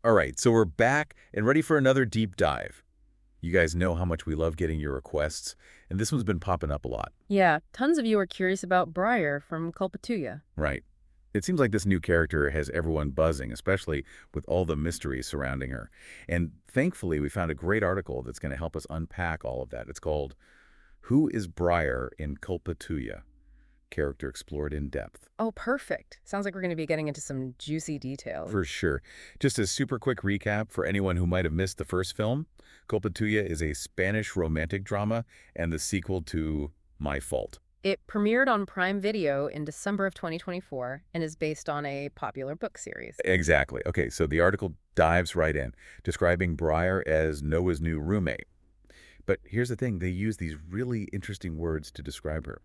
All right, so we're back and ready for another deep dive. You guys know how much we love getting your requests, and this one's been popping up a lot. Yeah, tons of you are curious about Briar from Culpa Tuya. Right. It seems like this new character has everyone buzzing, especially with all the mystery surrounding her. And thankfully, we found a great article that's going to help us unpack all of that. It's called Who is Briar in Culpa Tuya? Character Explored in Depth. Oh, perfect. Sounds like we're going to be getting into some juicy details. For sure. Just a super quick recap for anyone who might have missed the first film. Culpa Tuya is a Spanish romantic drama and the sequel to My Fault. It premiered on Prime Video in December of 2024 and is based on a popular book series. Exactly. Okay, so the article dives right in, describing Briar as Noah's new roommate. But here's the thing, they use these really interesting words to describe her.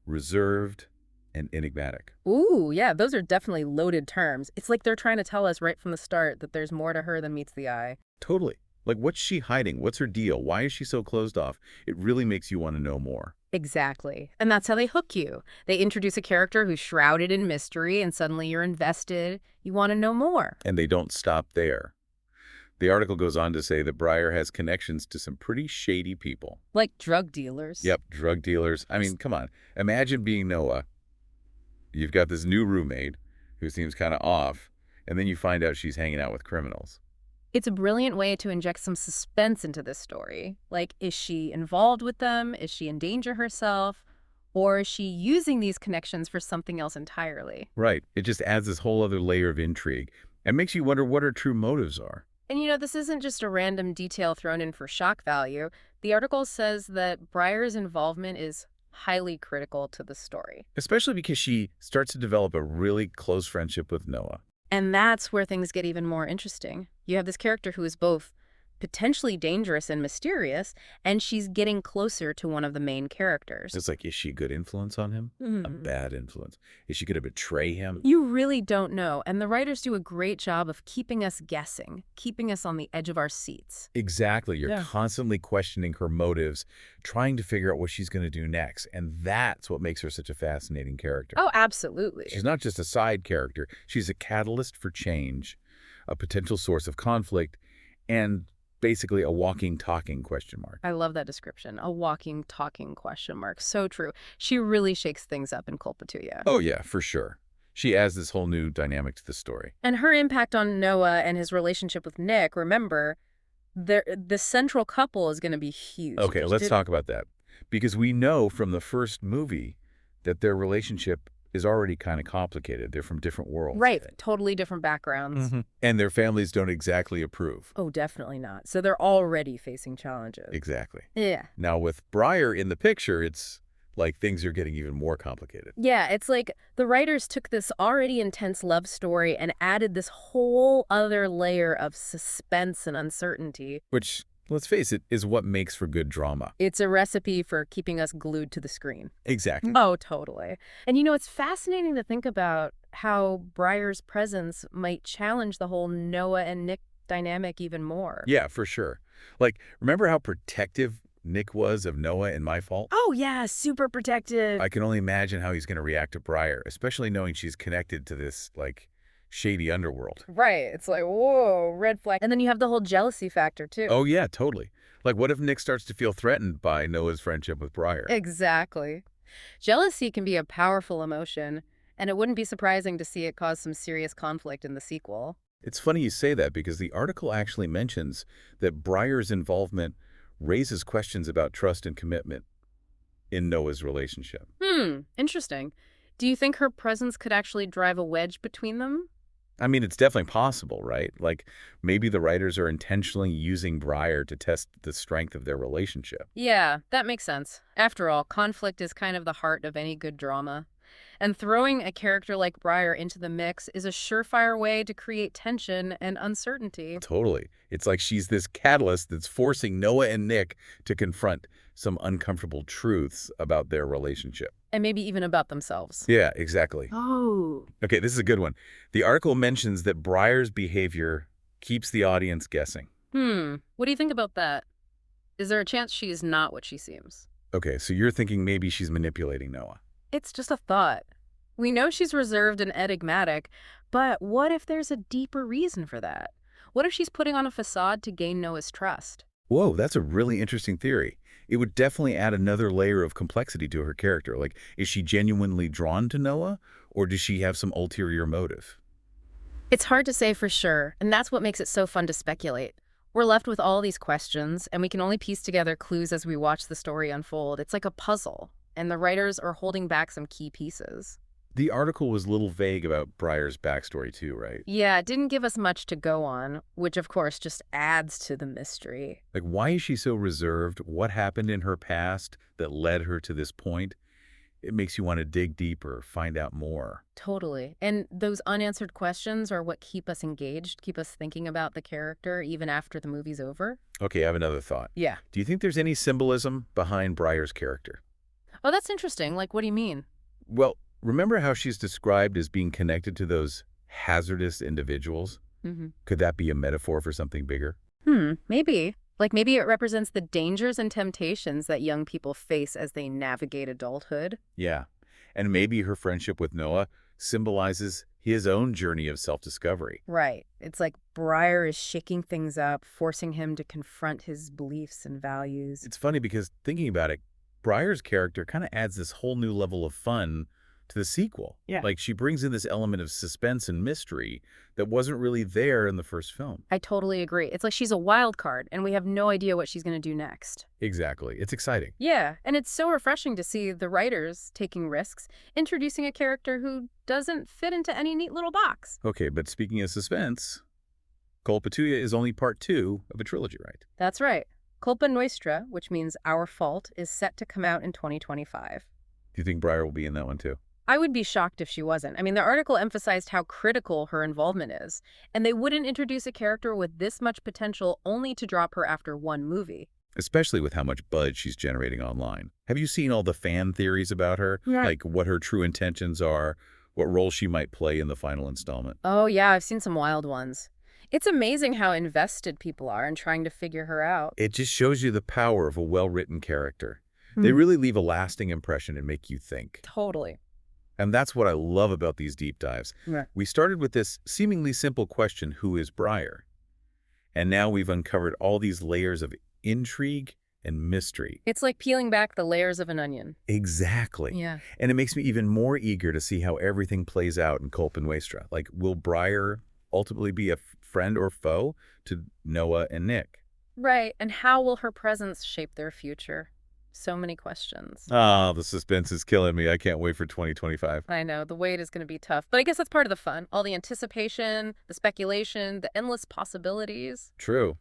Reserved and enigmatic. Ooh, yeah, those are definitely loaded terms. It's like they're trying to tell us right from the start that there's more to her than meets the eye. Totally. Like, what's she hiding? What's her deal? Why is she so closed off? It really makes you want to know more. Exactly. And that's how they hook you. They introduce a character who's shrouded in mystery, and suddenly you're invested. You want to know more. And they don't stop there. The article goes on to say that Briar has connections to some pretty shady people. Like drug dealers. Yep, drug dealers. I mean, come on. Imagine being Noah. You've got this new roommate who seems kind of off, and then you find out she's hanging out with criminals. It's a brilliant way to inject some suspense into this story. Like, is she involved with them? Is she in danger herself? Or is she using these connections for something else entirely? Right. It just adds this whole other layer of intrigue and makes you wonder what her true motives are. And this isn't just a random detail thrown in for shock value. The article says that Briar's involvement is highly critical to the story. Especially because she starts to develop a really close friendship with Noah. And that's where things get even more interesting. You have this character who is both potentially dangerous and mysterious, and she's getting closer to one of the main characters. It's like, is she a good influence on him? A bad influence? Is she going to betray him? You really don't know, and the writers do a great job of keeping us guessing, keeping us on the edge of our seats. Exactly. You're Yeah. constantly questioning her motives, trying to figure out what she's going to do next. And that's what makes her such a fascinating character. Oh, absolutely. She's not just a side character. She's a catalyst for change, a potential source of conflict, and basically a walking, talking question mark. I love that description. A walking, talking question mark. So true. She really shakes things up in Culpa Tuya. Oh, yeah, for sure. She adds this whole new dynamic to the story. And her impact on Noah and his relationship with Nick, remember, the central couple is going to be huge. Okay, let's talk about that. Because we know from the first movie that their relationship is already kind of complicated. They're from different worlds. Right. Totally different backgrounds. And their families don't exactly approve. Oh, definitely not. So they're already facing challenges. Exactly. Yeah. Now, with Briar in the picture, it's like things are getting even more complicated. Yeah, it's like the writers took this already intense love story and added this whole other layer of suspense and uncertainty. Which, let's face it, is what makes for good drama. It's a recipe for keeping us glued to the screen. Exactly. Oh, totally. And it's fascinating to think about how Briar's presence might challenge the whole Noah and Nick dynamic even more. Yeah, for sure. Like, remember how protective Nick was of Noah in My Fault? Oh, yeah, super protective. I can only imagine how he's going to react to Briar, especially knowing she's connected to this, like, shady underworld. Right. It's like, whoa, red flag. And then you have the whole jealousy factor, too. Oh, yeah, totally. Like, what if Nick starts to feel threatened by Noah's friendship with Briar? Exactly. Jealousy can be a powerful emotion, and it wouldn't be surprising to see it cause some serious conflict in the sequel. It's funny you say that because the article actually mentions that Briar's involvement raises questions about trust and commitment in Noah's relationship. Interesting. Do you think her presence could actually drive a wedge between them? I mean, it's definitely possible, right? Like, maybe the writers are intentionally using Briar to test the strength of their relationship. Yeah, that makes sense. After all, conflict is kind of the heart of any good drama. And throwing a character like Briar into the mix is a surefire way to create tension and uncertainty. Totally. It's like she's this catalyst that's forcing Noah and Nick to confront some uncomfortable truths about their relationship. And maybe even about themselves. Yeah, exactly. Oh. Okay, this is a good one. The article mentions that Briar's behavior keeps the audience guessing. What do you think about that? Is there a chance she is not what she seems? Okay, so you're thinking maybe she's manipulating Noah. It's just a thought. We know she's reserved and enigmatic, but what if there's a deeper reason for that? What if she's putting on a facade to gain Noah's trust? Whoa, that's a really interesting theory. It would definitely add another layer of complexity to her character. Like, is she genuinely drawn to Noah, or does she have some ulterior motive? It's hard to say for sure, and that's what makes it so fun to speculate. We're left with all these questions, and we can only piece together clues as we watch the story unfold. It's like a puzzle, and the writers are holding back some key pieces. The article was a little vague about Breyer's backstory too, right? Yeah, it didn't give us much to go on, which of course just adds to the mystery. Like, why is she so reserved? What happened in her past that led her to this point? It makes you want to dig deeper, find out more. Totally. And those unanswered questions are what keep us engaged, keep us thinking about the character even after the movie's over. Okay, I have another thought. Yeah. Do you think there's any symbolism behind Breyer's character? Oh, that's interesting. Like, what do you mean? Well, remember how she's described as being connected to those hazardous individuals? Mm-hmm. Could that be a metaphor for something bigger? Maybe. Like maybe it represents the dangers and temptations that young people face as they navigate adulthood. Yeah. And maybe her friendship with Noah symbolizes his own journey of self-discovery. Right. It's like Breyer is shaking things up, forcing him to confront his beliefs and values. It's funny because thinking about it, Breyer's character kind of adds this whole new level of fun to the sequel. Yeah. Like, she brings in this element of suspense and mystery that wasn't really there in the first film. I totally agree. It's like she's a wild card, and we have no idea what she's going to do next. Exactly. It's exciting. Yeah, and it's so refreshing to see the writers taking risks, introducing a character who doesn't fit into any neat little box. Okay, but speaking of suspense, Culpa Tuya is only part 2 of a trilogy, right? That's right. Culpa Nostra, which means Our Fault, is set to come out in 2025. Do you think Breyer will be in that one too? I would be shocked if she wasn't. I mean, the article emphasized how critical her involvement is, and they wouldn't introduce a character with this much potential only to drop her after one movie. Especially with how much buzz she's generating online. Have you seen all the fan theories about her? Yeah. Like what her true intentions are, what role she might play in the final installment? Oh, yeah, I've seen some wild ones. It's amazing how invested people are in trying to figure her out. It just shows you the power of a well-written character. They really leave a lasting impression and make you think. Totally. And that's what I love about these deep dives. Yeah. We started with this seemingly simple question, who is Breyer? And now we've uncovered all these layers of intrigue and mystery. It's like peeling back the layers of an onion. Exactly. Yeah. And it makes me even more eager to see how everything plays out in Culpa Nuestra. Like, will Breyer ultimately be a friend or foe to Noah and Nick? Right, and how will her presence shape their future? So many questions. Ah, the suspense is killing me. I can't wait for 2025. I know, the wait is going to be tough, but I guess that's part of the fun. All the anticipation, the speculation, the endless possibilities. True.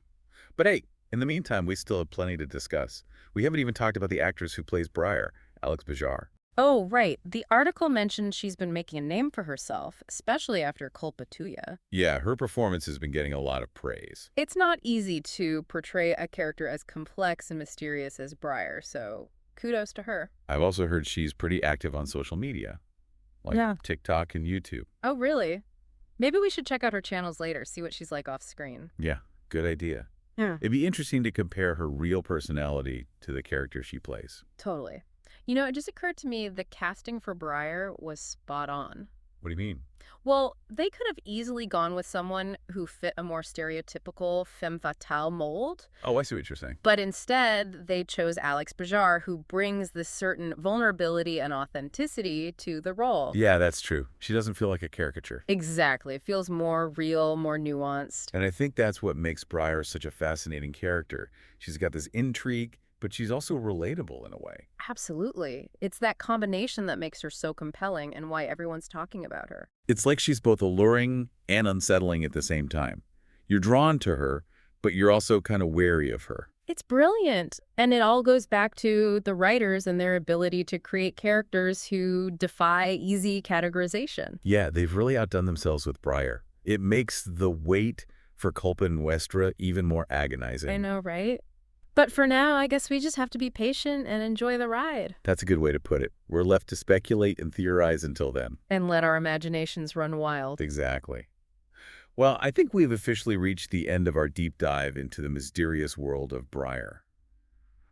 But hey, in the meantime, we still have plenty to discuss. We haven't even talked about the actress who plays Breyer, Alex Bajar. Oh, right. The article mentioned she's been making a name for herself, especially after Culpa Tuya. Yeah, her performance has been getting a lot of praise. It's not easy to portray a character as complex and mysterious as Breyer, so kudos to her. I've also heard she's pretty active on social media, like Yeah. TikTok and YouTube. Oh, really? Maybe we should check out her channels later, see what she's like off screen. Yeah, good idea. Yeah. It'd be interesting to compare her real personality to the character she plays. Totally. You know, it just occurred to me the casting for Breyer was spot on. What do you mean? Well, they could have easily gone with someone who fit a more stereotypical femme fatale mold, Oh, I see what you're saying. but instead they chose Alex Bajar, who brings this certain vulnerability and authenticity to the role. Yeah, that's true. She doesn't feel like a caricature. Exactly. It feels more real, more nuanced. And I think that's what makes Breyer such a fascinating character. She's got this intrigue, but she's also relatable in a way. Absolutely. It's that combination that makes her so compelling and why everyone's talking about her. It's like she's both alluring and unsettling at the same time. You're drawn to her, but you're also kind of wary of her. It's brilliant. And it all goes back to the writers and their ability to create characters who defy easy categorization. Yeah, they've really outdone themselves with Breyer. It makes the wait for Culpa Nuestra even more agonizing. I know, right? But for now, I guess we just have to be patient and enjoy the ride. That's a good way to put it. We're left to speculate and theorize until then. And let our imaginations run wild. Exactly. Well, I think we've officially reached the end of our deep dive into the mysterious world of Breyer.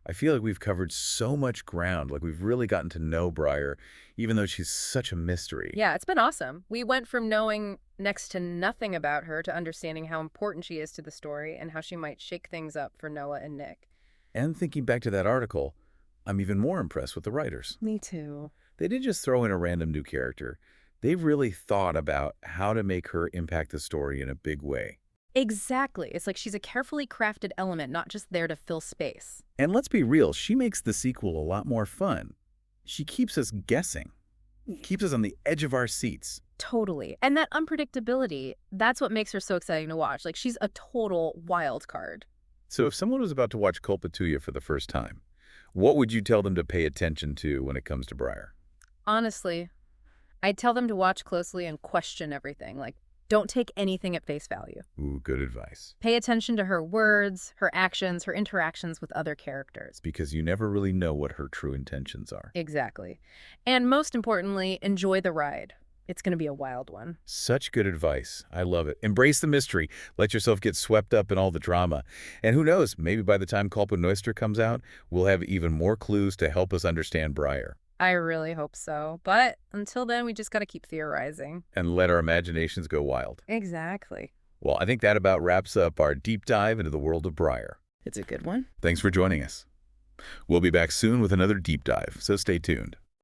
I feel like we've covered so much ground, like we've really gotten to know Briar, even though she's such a mystery. Yeah, it's been awesome. We went from knowing next to nothing about her to understanding how important she is to the story and how she might shake things up for Noah and Nick. And thinking back to that article, I'm even more impressed with the writers. Me too. They didn't just throw in a random new character. They really thought about how to make her impact the story in a big way. Exactly. It's like she's a carefully crafted element, not just there to fill space. And let's be real, she makes the sequel a lot more fun. She keeps us guessing, keeps us on the edge of our seats. Totally. And that unpredictability, that's what makes her so exciting to watch. Like, she's a total wild card. So if someone was about to watch Culpa Tuya for the first time, what would you tell them to pay attention to when it comes to Briar? Honestly, I'd tell them to watch closely and question everything. Like, don't take anything at face value. Ooh, good advice. Pay attention to her words, her actions, her interactions with other characters. Because you never really know what her true intentions are. Exactly. And most importantly, enjoy the ride. It's going to be a wild one. Such good advice. I love it. Embrace the mystery. Let yourself get swept up in all the drama. And who knows, maybe by the time Culpa Nostra comes out, we'll have even more clues to help us understand Briar. I really hope so. But until then, we just got to keep theorizing. And let our imaginations go wild. Exactly. Well, I think that about wraps up our deep dive into the world of Briar. It's a good one. Thanks for joining us. We'll be back soon with another deep dive, so stay tuned.